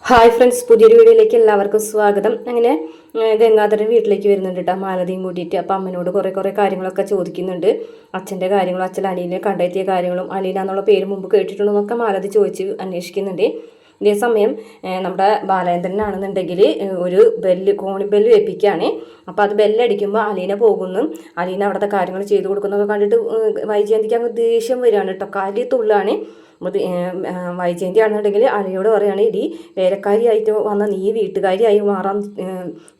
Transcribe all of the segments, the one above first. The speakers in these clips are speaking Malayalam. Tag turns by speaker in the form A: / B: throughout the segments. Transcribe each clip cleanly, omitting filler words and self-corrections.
A: ഹായ് ഫ്രണ്ട്സ്, പുതിയൊരു വീഡിയോയിലേക്ക് എല്ലാവർക്കും സ്വാഗതം. അങ്ങനെ ഗംഗാധരൻ വീട്ടിലേക്ക് വരുന്നുണ്ട് കേട്ടോ, മാലതിയും കൂട്ടിയിട്ട്. അപ്പം അമ്മനോട് കുറേ കാര്യങ്ങളൊക്കെ ചോദിക്കുന്നുണ്ട്. അച്ഛൻ്റെ കാര്യങ്ങളും അച്ഛൻ അലീനെ കണ്ടെത്തിയ കാര്യങ്ങളും അലീന എന്നുള്ള പേര് മുമ്പ് കേട്ടിട്ടുണ്ടെന്നൊക്കെ മാലതി ചോദിച്ച് അന്വേഷിക്കുന്നുണ്ട്. ഇതേ സമയം നമ്മുടെ ബാലേന്ദ്രനാണെന്നുണ്ടെങ്കിൽ ഒരു കോണി ബെല്ല് വെപ്പിക്കുകയാണ്. അപ്പോൾ അത് ബെല്ലടിക്കുമ്പോൾ അലീന പോകുന്നു. അലീന അവിടുത്തെ കാര്യങ്ങൾ ചെയ്തു കൊടുക്കുന്നതൊക്കെ കണ്ടിട്ട് വൈജയന്തിക്ക് അങ്ങ് ദേഷ്യം വരികയാണ് കേട്ടോ, കാര്യത്തുള്ളാണ്. വൈജയന്തി ആണെന്നുണ്ടെങ്കിൽ അലയോട് പറയുകയാണ്, ഇടി വേലക്കാരിയായിട്ട് വന്ന നീ വീട്ടുകാരിയായി മാറാൻ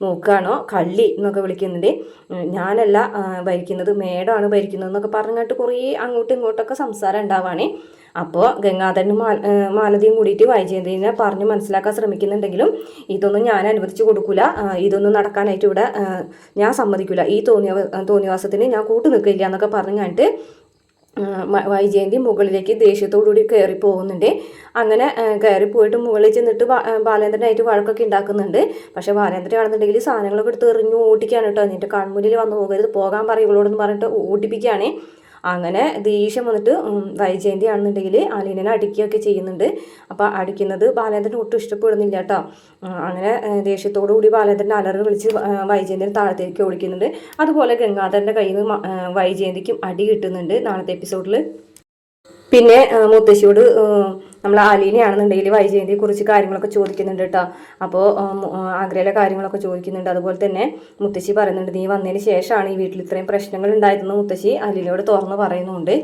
A: നോക്കുകയാണോ കള്ളി എന്നൊക്കെ വിളിക്കുന്നുണ്ട്. ഞാനല്ല ഭരിക്കുന്നത്, മേഡമാണ് ഭരിക്കുന്നത് എന്നൊക്കെ പറഞ്ഞിട്ട് കുറേ അങ്ങോട്ടും ഇങ്ങോട്ടൊക്കെ സംസാരം ഉണ്ടാവുകയാണ്. അപ്പോൾ ഗംഗാധരനും മാലതിയും കൂടിയിട്ട് വൈജയന്തിനെ പറഞ്ഞ് മനസ്സിലാക്കാൻ ശ്രമിക്കുന്നുണ്ടെങ്കിലും ഇതൊന്നും ഞാൻ അനുവദിച്ചു കൊടുക്കില്ല, ഇതൊന്നും നടക്കാനായിട്ട് ഇവിടെ ഞാൻ സമ്മതിക്കില്ല, ഈ തോന്നിവാസത്തിന് ഞാൻ കൂട്ടു നിൽക്കില്ല എന്നൊക്കെ പറഞ്ഞിട്ട് വൈജയന്തി മുകളിലേക്ക് ദേഷ്യത്തോടുകൂടി കയറി പോകുന്നുണ്ട്. അങ്ങനെ കയറിപ്പോയിട്ട് മുകളിൽ ചെന്നിട്ട് ബാലേന്ദ്രനായിട്ട് വഴക്കൊക്കെ ഉണ്ടാക്കുന്നുണ്ട്. പക്ഷേ ബാലേന്ദ്രൻ ആണെന്നുണ്ടെങ്കിൽ സാധനങ്ങളൊക്കെ എടുത്ത് എറിഞ്ഞു ഓട്ടിക്കുകയാണ് കേട്ടോ. എന്നിട്ട് കൺമുന്നിൽ വന്ന് പോകരുത്, പോകാൻ പറയും ഇവളോടെന്ന് പറഞ്ഞിട്ട് ഓട്ടിപ്പിക്കുകയാണ്. അങ്ങനെ ദേഷ്യം വന്നിട്ട് വൈജയന്തി ആണെന്നുണ്ടെങ്കിൽ അലീനനെ അടിക്കുകയൊക്കെ ചെയ്യുന്നുണ്ട്. അപ്പോൾ അടിക്കുന്നത് ബാലേന്ദ്രൻ ഒട്ടും ഇഷ്ടപ്പെടുന്നില്ല കേട്ടോ. അങ്ങനെ ദേഷ്യത്തോടു കൂടി ബാലേന്ദ്രൻ അലറി വിളിച്ച് വൈജയന്തിനെ താഴത്തേക്ക് ഓടിക്കുന്നുണ്ട്. അതുപോലെ ഗംഗാധരൻ്റെ കയ്യിൽ നിന്ന് വൈജയന്തിക്കും അടി കിട്ടുന്നുണ്ട് നാളത്തെ എപ്പിസോഡിൽ. പിന്നെ മുത്തശ്ശിയോട് നമ്മൾ അലീനയാണെന്നുണ്ടെങ്കിൽ വൈജയന്തിയെ കുറിച്ച് കാര്യങ്ങളൊക്കെ ചോദിക്കുന്നുണ്ട് കേട്ടോ. അപ്പോൾ ആഗ്രയിലെ കാര്യങ്ങളൊക്കെ ചോദിക്കുന്നുണ്ട്. അതുപോലെ തന്നെ മുത്തശ്ശി പറയുന്നുണ്ട്, നീ വന്നതിന് ശേഷമാണ് ഈ വീട്ടിൽ ഇത്രയും പ്രശ്നങ്ങൾ ഉണ്ടായതെന്ന് മുത്തശ്ശി അലീനയോട് തുറന്ന് പറയുന്നുണ്ട്.